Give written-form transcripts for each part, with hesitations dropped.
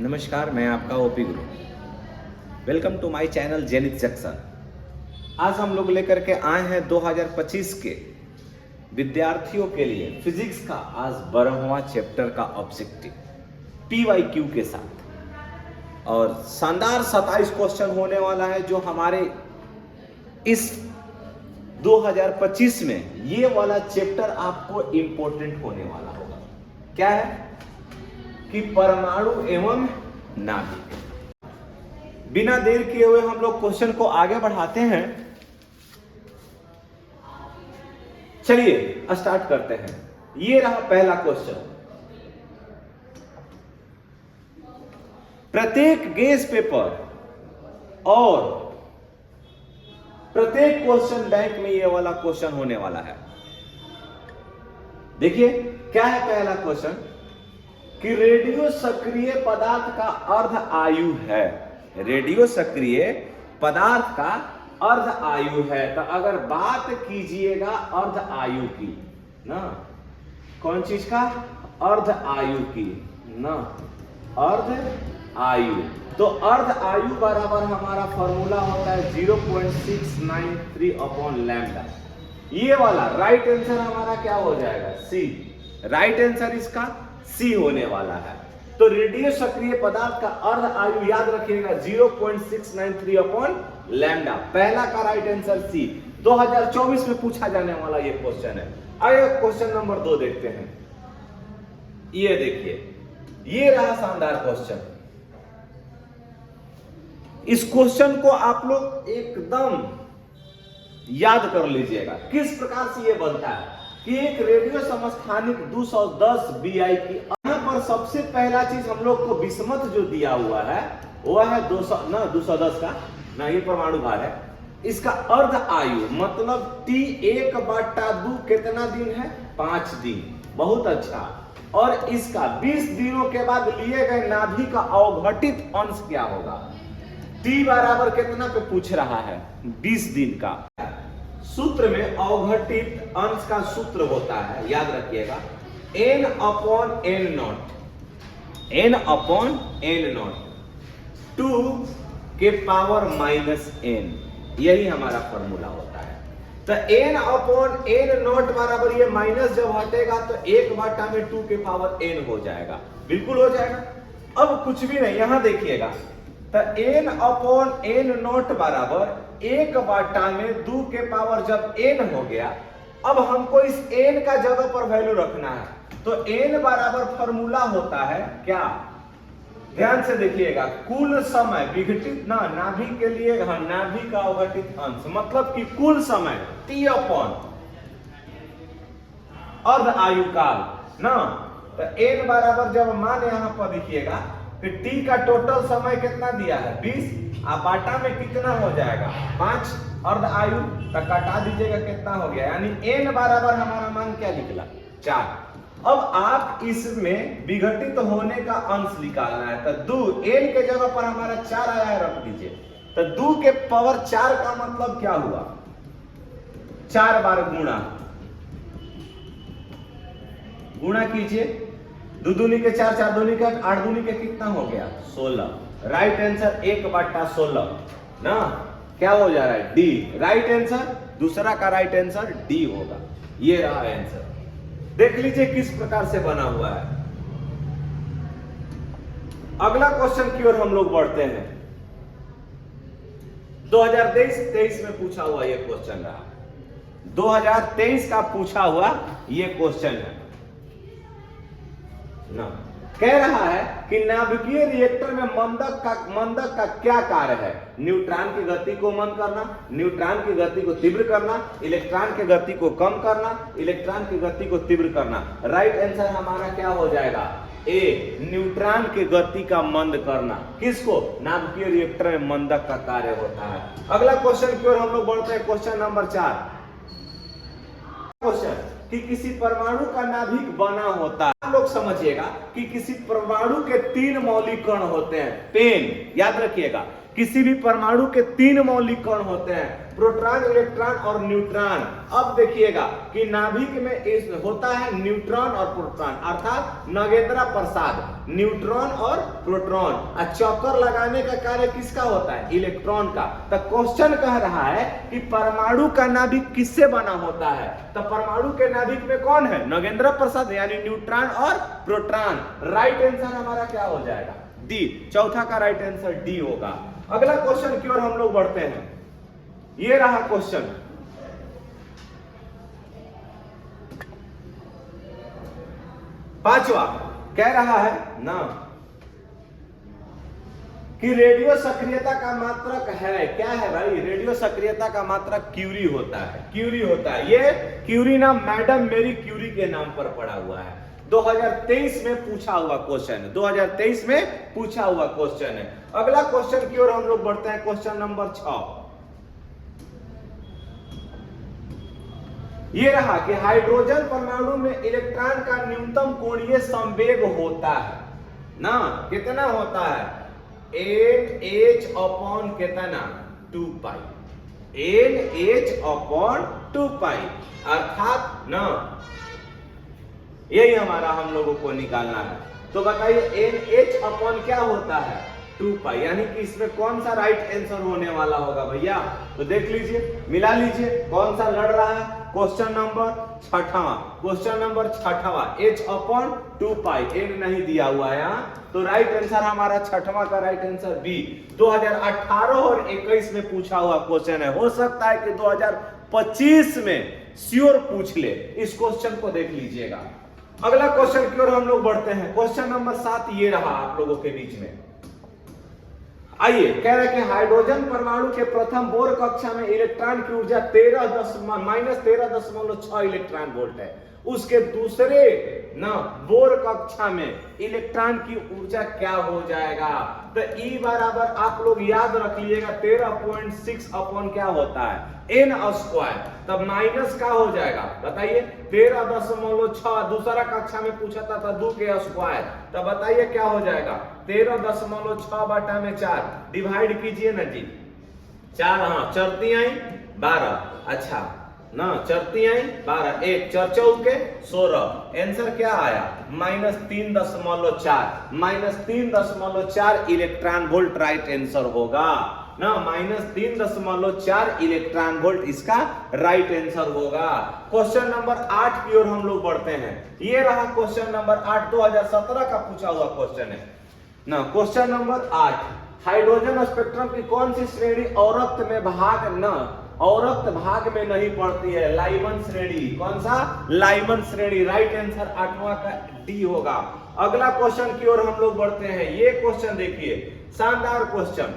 नमस्कार, मैं आपका OP Guru. Welcome to my channel Zenith Junction. आज हम लोग लेकर के आए हैं 2025 के विद्यार्थियों के लिए फिजिक्स का आज 12वां चैप्टर का ऑब्जेक्टिव PYQ के साथ, और शानदार 27 क्वेश्चन होने वाला है जो हमारे इस 2025 में ये वाला चैप्टर आपको इंपॉर्टेंट होने वाला होगा। क्या है कि परमाणु एवं नाभिक। बिना देर किए हुए हम लोग क्वेश्चन को आगे बढ़ाते हैं। चलिए स्टार्ट करते हैं। ये रहा पहला क्वेश्चन। प्रत्येक गेस पेपर और प्रत्येक क्वेश्चन बैंक में ये वाला क्वेश्चन होने वाला है। देखिए क्या है पहला क्वेश्चन कि रेडियो सक्रिय पदार्थ का अर्ध आयु है। रेडियो सक्रिय पदार्थ का अर्ध आयु है। तो अगर बात कीजिएगा अर्ध आयु की ना, कौन चीज का? अर्ध आयु की ना, अर्ध आयु। तो अर्ध आयु बराबर हमारा फॉर्मूला होता है 0.693 अपॉन लैम्डा। ये वाला राइट आंसर हमारा क्या हो जाएगा? सी। राइट आंसर इसका सी होने वाला है। तो रेडियो सक्रिय पदार्थ का अर्ध आयु याद रखिएगा 0.693 अपॉन लैम्डा। पहला का राइट आंसर सी। 2024 में पूछा जाने वाला ये क्वेश्चन है। आइए क्वेश्चन नंबर 2 देखते हैं। ये देखिए, ये रहा शानदार क्वेश्चन। इस क्वेश्चन को आप लोग एकदम याद कर लीजिएगा। किस प्रकार से ये बनता है कि एक रेडियो समस्थानिक 210 BI की, यहां पर सबसे पहला चीज हम लोग को विषमत जो दिया हुआ है वो है 210 का ना, ये परमाणु भार है। इसका अर्ध आयु मतलब T1/2 कितना दिन है? 5 दिन। बहुत अच्छा। और इसका 20 दिनों के बाद लिए गए नाभि का अवघटित अंश क्या होगा? T बराबर कितना पे पूछ रहा है? 20 दिन का। सूत्र में अवघटित अंश का सूत्र होता है, याद रखिएगा, n upon n not. n upon n not 2 के पावर -n, यही हमारा फॉर्मूला होता है। तो n अपॉन n नॉट बराबर ये माइनस जब हटेगा तो 1/2 के पावर n हो जाएगा। बिल्कुल हो जाएगा। अब कुछ भी नहीं, यहां देखिएगा, तो n अपॉन n नॉट बराबर 1/2 के पावर जब n हो गया, अब हमको इस n का जगह पर वैल्यू रखना है। तो n बराबर फॉर्मूला होता है क्या? ध्यान से देखिएगा, कुल समय विघटित ना नाभि के लिए, हाँ, नाभि का अवघटित अंश मतलब कि कुल समय T अपॉन अर्ध आयु काल ना। तो n बराबर जब मान यहां पर देखिएगा कि T का टोटल समय कितना दिया है? 20। आप बाटा में कितना हो जाएगा? 5। अर्ध आयु तक काटा दीजिएगा, कितना हो गया? यानी n बराबर हमारा मान क्या निकला? 4। अब आप इसमें विघटित होने का अंश निकालना है। तो 2 n के जगह पर हमारा 4 आया है, रख दीजिए। तो 2 के पावर 4 का मतलब क्या हुआ? 4 बार गुणा कीजिए। 2 दूनी के 4, 4 दूनी के 8, 8 दूनी के कितना हो गया? 16। राइट आंसर 1/16 ना, क्या हो जा रहा है? डी। राइट आंसर, दूसरा का राइट आंसर डी होगा। ये रहा आंसर। देख लीजिए किस प्रकार से बना हुआ है। अगला क्वेश्चन की ओर हम लोग बढ़ते हैं। 2023 में पूछा हुआ ये क्वेश्चन रहा। 2023 का पूछा हुआ ये क्वेश्चन है ना। कह रहा है कि नाभिकीय रिएक्टर में मंदक का क्या कार्य है? न्यूट्रॉन की गति को मंद करना, न्यूट्रॉन की गति को तीव्र करना, इलेक्ट्रॉन की गति को कम करना, इलेक्ट्रॉन की गति को तीव्र करना। राइट आंसर हमारा क्या हो जाएगा? ए, न्यूट्रॉन की गति का मंद करना। किसको? नाभिकीय रिएक्टर में मंदक का कार्य होता है। अगला क्वेश्चन की ओर हम लोग बढ़ते हैं। Question number 4। क्वेश्चन कि किसी परमाणु का नाभिक बना होता है। आप लोग समझिएगा कि किसी परमाणु के 3 मौलिक कण होते हैं। पेन याद रखिएगा, किसी भी परमाणु के 3 मौलिक कण होते हैं। प्रोटॉन, इलेक्ट्रॉन और न्यूट्रॉन। अब देखिएगा कि नाभिक में होता है न्यूट्रॉन और प्रोटॉन, अर्थात नगेंद्र प्रसाद, न्यूट्रॉन और प्रोटॉन। चक्कर लगाने का कार्य किसका होता है? इलेक्ट्रॉन का। तो क्वेश्चन कह रहा है कि परमाणु का नाभिक किससे बना होता है? तो परमाणु के नाभिक में कौन है? नगेंद्र प्रसाद, यानी न्यूट्रॉन और प्रोटॉन। राइट आंसर हमारा क्या हो जाएगा? डी। चौथा का राइट आंसर डी होगा। अगला क्वेश्चन की ओर हम लोग बढ़ते हैं। ये रहा क्वेश्चन। पांचवा कह रहा है ना कि रेडियो सक्रियता का मात्रक है। क्या है भाई? रेडियो सक्रियता का मात्रक क्यूरी होता है। क्यूरी होता है। ये क्यूरी नाम मैडम मेरी क्यूरी के नाम पर पड़ा हुआ है। 2023 में पूछा हुआ क्वेश्चन है। 2023 में पूछा हुआ क्वेश्चन है। अगला क्वेश्चन की ओर हम लोग बढ़ते हैं। क्वेश्चन नंबर 6 ये रहा कि हाइड्रोजन परमाणु में इलेक्ट्रॉन का न्यूनतम कोणीय संवेग होता है ना, कितना होता है? 8h अपॉन कितना? 2 पाई। 8h अपॉन 2 पाई, अर्थात ना यही हमारा हम लोगों को निकालना है। तो बताइए NH अपॉन क्या होता है? 2 पाई। यानी कि इसमें कौन सा राइट आंसर होने वाला होगा भैया? तो देख लीजिए, मिला लीजिए कौन सा लड़ रहा है। क्वेश्चन नंबर 6वां, क्वेश्चन नंबर 6वां, H अपॉन 2 पाई। N नहीं दिया हुआ है यहाँ, तो राइट आंसर हमारा 6वां का राइट आंसर बी। 2018 और 21 में पूछा हुआ क्वेश्चन है। हो सकता है कि 2025 में श्योर पूछ ले। इस क्वेश्चन को देख लीजिएगा। अगला क्वेश्चन की ओर हम लोग बढ़ते हैं। क्वेश्चन नंबर 7 ये रहा आप लोगों के बीच में। आइए, कह रहे हैं कि हाइड्रोजन परमाणु के प्रथम बोर कक्षा में इलेक्ट्रॉन की ऊर्जा -13.6 इलेक्ट्रॉन वोल्ट है। उसके दूसरे बोर कक्षा में इलेक्ट्रॉन की ऊर्जा क्या हो जाएगा? तो E बराबर आप लोग याद रख लीजिएगा 13.6 अपॉन क्या होता है? n square. तब माइनस का हो जाएगा, बताइए 13.6। दूसरा कक्षा में पूछा था 2 के स्क्वायर। तब बताइए क्या हो जाएगा? 13.6 बटा में 4 डिवाइड कीजिए ना जी। 4 हाँ चरती आई 12। अच्छा ना, चरती आई 12, 1 4 चौके 16। आंसर क्या आया? -3.4। -3.4 इलेक्ट्रॉन वोल्ट राइट आंसर होगा ना। -3.4 इलेक्ट्रॉन वोल्ट इसका राइट आंसर होगा। क्वेश्चन नंबर 8 की ओर हम लोग बढ़ते हैं। ये रहा क्वेश्चन नंबर 8, 2017 का पूछा हुआ क्वेश्चन है ना। क्वेश्चन नंबर 8, हाइड्रोजन स्पेक्ट्रम की कौन सी श्रेणी औरत में भाग न औरत भाग में नहीं पड़ती है? लाइमन श्रेणी। कौन सा? लाइमन श्रेणी। राइट आंसर 8वां का डी होगा। अगला क्वेश्चन की ओर हम लोग बढ़ते हैं। ये क्वेश्चन देखिए, शानदार क्वेश्चन।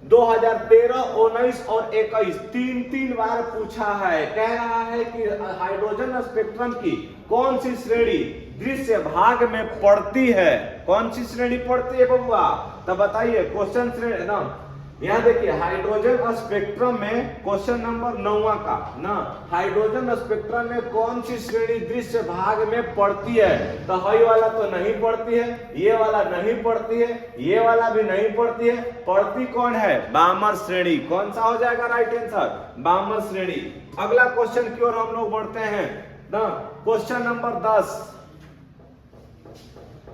2013, 19 और 21 तीन बार पूछा है। कह रहा है कि हाइड्रोजन स्पेक्ट्रम की कौन सी श्रेणी दृश्य भाग में पड़ती है? कौन सी श्रेणी पड़ती है बबुआ? तो बताइए क्वेश्चन श्रेणी ना। यहाँ देखिए हाइड्रोजन स्पेक्ट्रम में क्वेश्चन नंबर 9 का ना, हाइड्रोजन स्पेक्ट्रम में कौन सी श्रेणी दृश्य भाग में पड़ती है? तो हाई वाला तो नहीं पड़ती है, ये वाला नहीं पड़ती है, ये वाला भी नहीं पड़ती है। पड़ती कौन है? बामर श्रेणी। कौन सा हो जाएगा राइट आंसर? बामर श्रेणी। अगला क्वेश्चन की ओर हम लोग बढ़ते हैं ना। क्वेश्चन नंबर 10,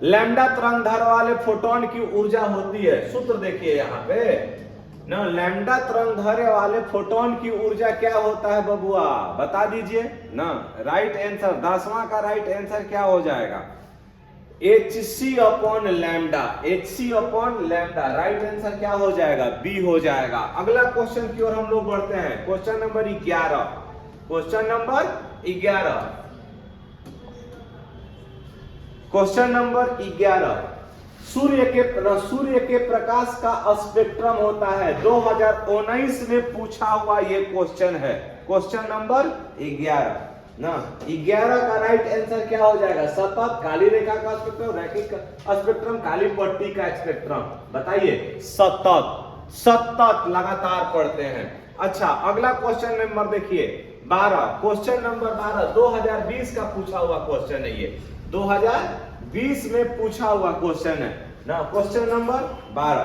लैम्डा तरंगदैर्घ्य वाले फोटोन की ऊर्जा होती है। सूत्र देखिए यहाँ पे ना, लैम्डा तरंगदैर्घ्य वाले फोटोन की ऊर्जा क्या होता है बबुआ? बता दीजिए ना। राइट आंसर 10वां का राइट आंसर क्या हो जाएगा? Hc upon lambda. Hc upon lambda. Right answer क्या हो जाएगा? बी हो जाएगा। अगला क्वेश्चन की ओर हम लोग बढ़ते हैं। Question number 11, question number 11, question number 11, सूर्य के प्रकाश का स्पेक्ट्रम होता है। 2019 में पूछा हुआ ये क्वेश्चन है। क्वेश्चन नंबर 11 ना। 11 का राइट आंसर क्या हो जाएगा? सतत काली रेखा का स्पेक्ट्रम, रैखिक स्पेक्ट्रम, काली पट्टी का स्पेक्ट्रम। बताइए सतत लगातार पढ़ते हैं। अच्छा, अगला क्वेश्चन नंबर देखिए 12, क्वेश्चन नंबर 12 2020 का पूछा हुआ क्वेश्चन है। ये 2020 में पूछा हुआ क्वेश्चन है ना। क्वेश्चन नंबर 12,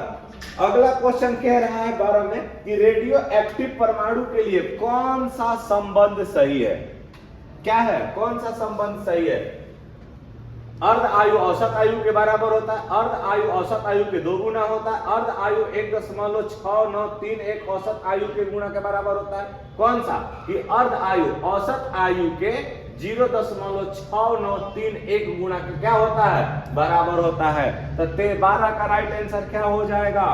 अगला क्वेश्चन कह रहा है 12 में कि रेडियो एक्टिव परमाणु के लिए कौन सा संबंध सही है? क्या है? कौन सा संबंध सही है? अर्ध आयु औसत आयु के बराबर होता है, अर्ध आयु औसत आयु के 2 गुना होता है, अर्ध आयु 1.6931 औसत आयु के गुना के बराबर होता है। कौन सा? कि अर्ध आयु औसत आयु के 0.6931 गुना के क्या होता है? बराबर होता है। तो 12 का राइट आंसर क्या हो जाएगा?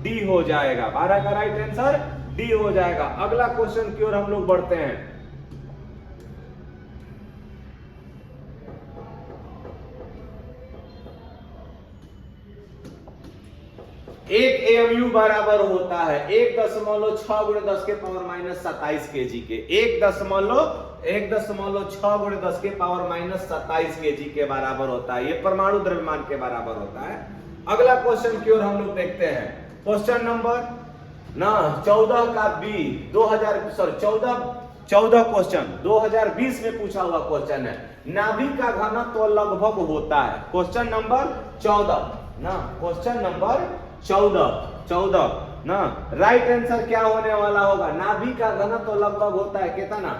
डी हो जाएगा। 12 का राइट आंसर डी हो जाएगा। अगला क्वेश्चन की ओर हम लोग बढ़ते हैं। एक एएमयू बराबर होता है 1.6 गुणे 10 के पावर माइनस 27 केजी के। 1.6 गुणे 10 के पावर माइनस 27 केजी के बराबर होता है। ये परमाणु द्रव्यमान के बराबर होता है। अगला क्वेश्चन की ओर हम लोग देखते हैं। क्वेश्चन नंबर 14 का बी 14 क्वेश्चन 2020 में पूछा हुआ क्वेश्चन है। नाभिक का घनत्व लगभग होता है। क्वेश्चन नंबर 14 ना राइट आंसर क्या होने वाला होगा? नाभिक का घनत्व लगभग होता है कितना?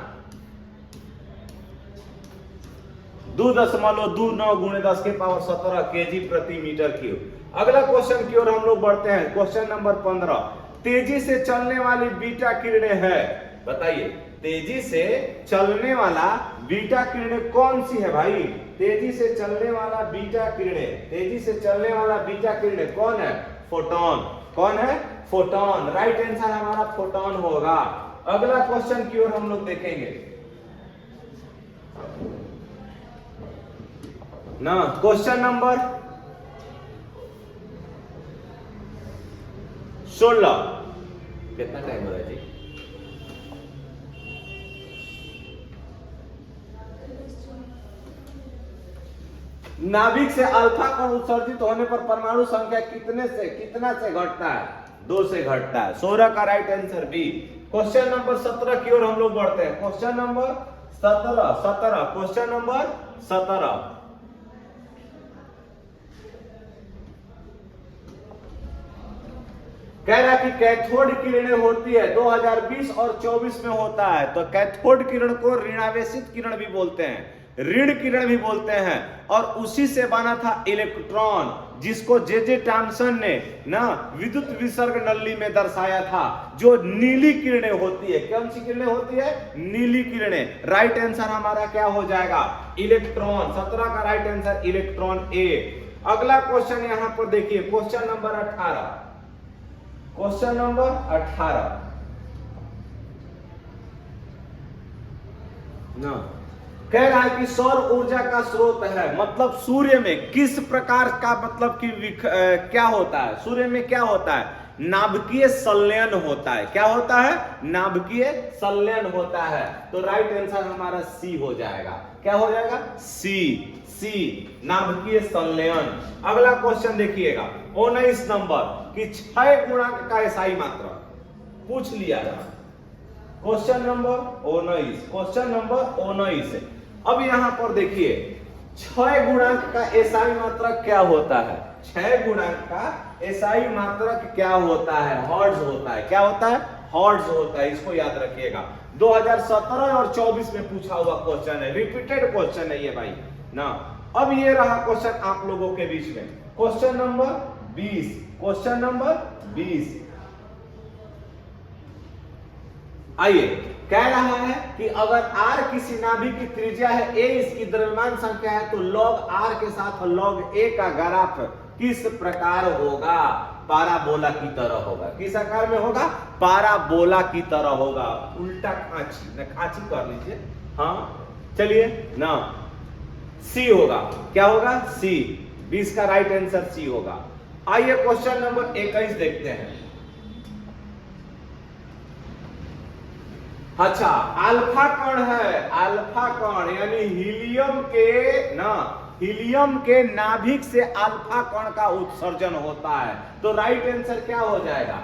2.29 गुणे 10 के पावर 17 केजी प्रति मीटर क्यूब। अगला क्वेश्चन की ओर हम लोग बढ़ते हैं। क्वेश्चन नंबर 15 तेजी से चलने वाली बीटा किरणें है। बताइए तेजी से चलने वाला बीटा किरणें कौन सी है भाई? तेजी से चलने वाला बीटा किरणें, तेजी से चलने वाला बीटा किरणें कौन है? फोटोन। कौन है? फोटोन। राइट आंसर हमारा फोटोन होगा। अगला क्वेश्चन की ओर हम लोग देखेंगे ना। क्वेश्चन नंबर 16 कितना टाइम हो रहा है जी? नाभिक से अल्फा कण उत्सर्जित होने पर परमाणु संख्या कितना से घटता है? 2 से घटता है। 16 का right answer B. Question number 17 की ओर हम लोग बढ़ते हैं। क्वेश्चन नंबर 17 क्वेश्चन नंबर 17 कह रहा कि कैथोड किरणें होती है 2020 और 24 में होता है। तो कैथोड किरण को ऋणावेशित किरण भी बोलते हैं, ऋण किरण भी बोलते हैं। और उसी से बना था इलेक्ट्रॉन, जिसको जे टॉमसन ने ना विद्युत विसर्ग नली में दर्शाया था। जो नीली किरणें होती है, कौन सी किरणें होती है? नीली किरणें। राइट आंसर हमारा क्या हो जाएगा? इलेक्ट्रॉन। 17 का राइट आंसर इलेक्ट्रॉन ए। अगला क्वेश्चन यहां पर देखिए। क्वेश्चन नंबर 18 क्वेश्चन नंबर 18 ना कह रहा है कि सौर ऊर्जा का स्रोत है। मतलब सूर्य में किस प्रकार का मतलब कि क्या होता है? सूर्य में क्या होता है? नाभिकीय संलयन होता है। क्या होता है? नाभिकीय संलयन होता है। तो राइट आंसर हमारा सी हो जाएगा। क्या हो जाएगा? सी नाभिकीय संलयन। अगला क्वेश्चन देखिएगा 19 नंबर कि 6 गुणांक का एसआई मात्रा पूछ लिया था। क्वेश्चन नंबर 19 अब यहां पर देखिए 6 गुणांक का एसआई मात्रक क्या होता है? 6 गुणांक का एसआई मात्रक क्या होता है? हर्ट्ज होता है। क्या होता है? हर्ट्ज होता है। इसको याद रखिएगा। 2017 और 24 में पूछा हुआ क्वेश्चन है, रिपीटेड क्वेश्चन है ये भाई ना। अब ये रहा क्वेश्चन आप लोगों के बीच में। क्वेश्चन नंबर 20 क्वेश्चन नंबर 20 आइए कह रहा है कि अगर r किसी नाभिक की त्रिज्या है, a इसकी द्रव्यमान संख्या है, तो log r के साथ log a का ग्राफ किस प्रकार होगा? पाराबोला की तरह होगा। किस आकार में होगा? पाराबोला की तरह होगा। उल्टा खांची कर लीजिए। हाँ चलिए ना, सी होगा। क्या होगा? सी। 20 का राइट आंसर सी होगा। आइए क्वेश्चन नंबर 21 देखते हैं। अच्छा, अल्फा कण है। अल्फा कण यानी हीलियम के नाभिक से अल्फा कण का उत्सर्जन होता है। तो राइट आंसर क्या हो जाएगा?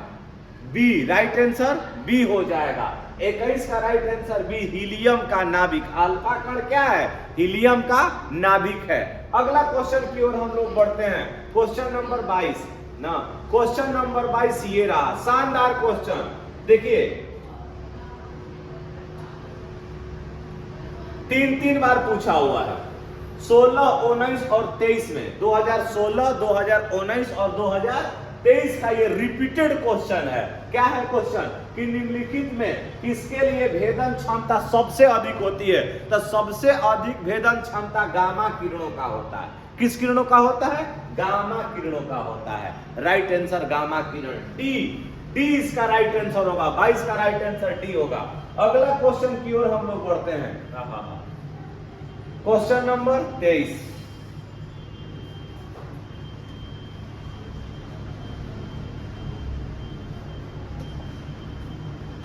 बी। राइट आंसर बी हो जाएगा। 21 का राइट आंसर बी, हीलियम का नाभिक। अल्फा कण क्या है? हीलियम का नाभिक है। अगला क्वेश्चन की ओर हम लोग बढ़ते हैं। क्वेश्चन नंबर 22 ना। क्वेश्चन नंबर 22 ये रहा, शानदार क्वेश्चन। देखिए 3 बार पूछा हुआ है, 16, 19 और 23 में। 2016, 2019 और 2023 का ये रिपीटेड क्वेश्चन है। क्या है क्वेश्चन कि निम्नलिखित में किसके लिए भेदन क्षमता सबसे अधिक होती है? तो सबसे अधिक भेदन क्षमता गामा किरणों का होता है। किस किरणों का होता है? गामा किरणों का होता है। राइट आंसर गामा किरण, डी इसका राइट आंसर होगा। 22 का राइट आंसर डी होगा। अगला क्वेश्चन की ओर हम लोग बढ़ते हैं। Question number 23।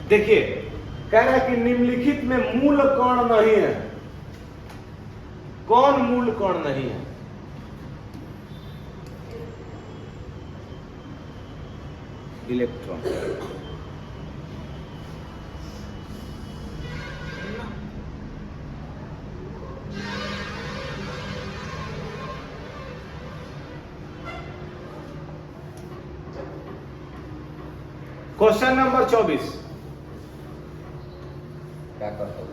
देखिए कह रहा है कि निम्नलिखित में मूल कण नहीं है। कौन मूल कण नहीं है? इलेक्ट्रॉन। Question number 24। क्या करते हो?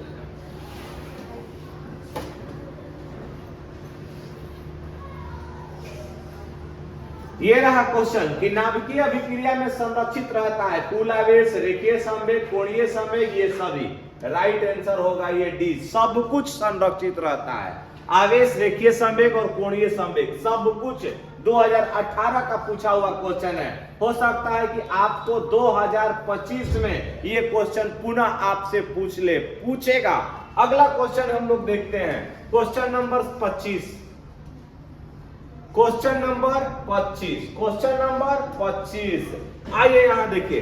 ये रहा क्वेश्चन कि नाभिकीय अभिक्रिया में संरक्षित रहता है कुल आवेश, रेखीय संवेग, कोणीय संवेग, ये सभी। राइट आंसर होगा ये डी, सब कुछ संरक्षित रहता है। आवेश, रेखीय संवेग और कोणीय संवेग सब कुछ 2018 का पूछा हुआ क्वेश्चन है। हो सकता है कि आपको 2025 में ये क्वेश्चन पुनः आपसे पूछेगा। अगला क्वेश्चन हम लोग देखते हैं, क्वेश्चन नंबर 25। क्वेश्चन नंबर 25 आइए यहां देखिए।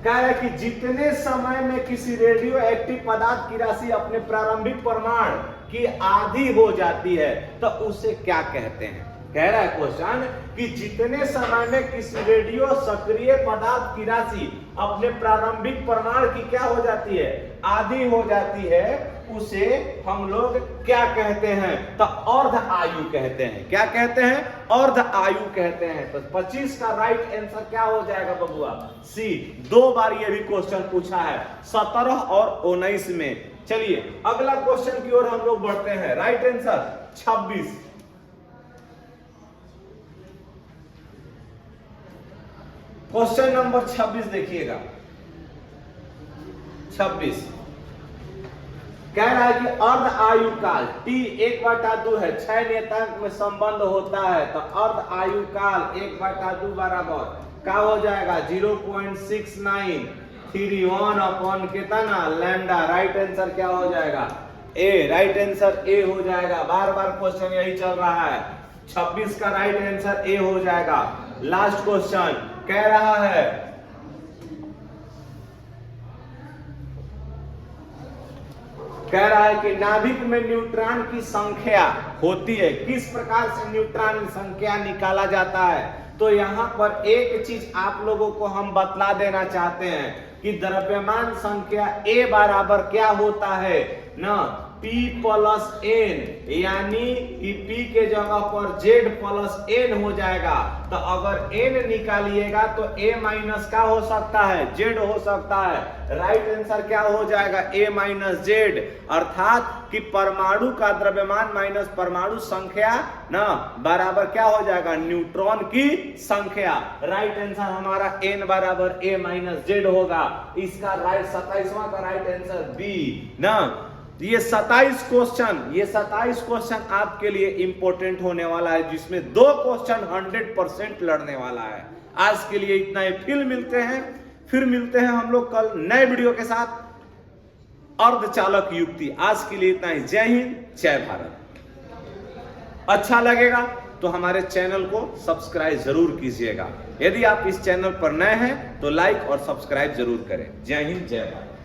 कह रहा है कि जितने समय में किसी रेडियो एक्टिव पदार्थ की राशि अपने प्रारंभिक परिमाण की आधी हो जाती है तो उसे क्या कहते हैं? कह रहा है क्वेश्चन कि जितने समय में किसी रेडियो सक्रिय पदार्थ की राशि अपने प्रारंभिक परिमाण की क्या हो जाती है? आधी हो जाती है, उसे हम लोग क्या कहते हैं? तो अर्ध आयु कहते हैं। क्या कहते हैं? अर्ध आयु कहते हैं। तो 25 का राइट आंसर क्या हो जाएगा बबुआ? सी। 2 बार ये भी क्वेश्चन पूछा है, 17 और 19 में। चलिए अगला क्वेश्चन की ओर हम लोग बढ़ते हैं। Right answer 26। क्वेश्चन नंबर 26 देखिएगा। 26 कह रहा है कि अर्ध आयु काल T 1/2 है, 6 नियतांक में संबंध होता है। तो अर्ध आयु काल 1/2 बराबर क्या हो जाएगा? 0.6931 अपॉन कितना? लैम्डा। राइट आंसर क्या हो जाएगा? ए। राइट आंसर ए हो जाएगा। बार बार क्वेश्चन यही चल रहा है। 26 का राइट आंसर ए हो जाएगा। लास्ट क्वेश्चन कह रहा है कि नाभिक में न्यूट्रॉन की संख्या होती है। किस प्रकार से न्यूट्रॉन की संख्या निकाला जाता है? तो यहाँ पर एक चीज आप लोगों को हम बतला देना चाहते हैं कि द्रव्यमान संख्या A बराबर क्या होता है ना? P प्लस N, यानी कि P के जगह पर Z प्लस N हो जाएगा। तो अगर N निकालिएगा तो A माइनस क्या हो सकता है? Z हो सकता है। राइट आंसर क्या हो जाएगा? A माइनस Z, अर्थात कि परमाणु का द्रव्यमान माइनस परमाणु संख्या ना बराबर क्या हो जाएगा? न्यूट्रॉन की संख्या। राइट आंसर हमारा N बराबर A माइनस Z होगा। इसका राइट 27वां का राइट आंसर B ना। ये 27 क्वेश्चन आपके लिए इंपॉर्टेंट होने वाला है, जिसमें 2 क्वेश्चन 100% लड़ने वाला है। आज के लिए इतना ही। फिर मिलते हैं हम लोग कल नए वीडियो के साथ, अर्धचालक युक्ति। आज के लिए इतना ही। जय हिंद, जय भारत। अच्छा लगेगा तो हमारे चैनल को सब्सक्राइब जरूर कीजिएगा। यदि आप इस चैनल पर नए हैं तो लाइक और सब्सक्राइब जरूर करें। जय हिंद, जय भारत।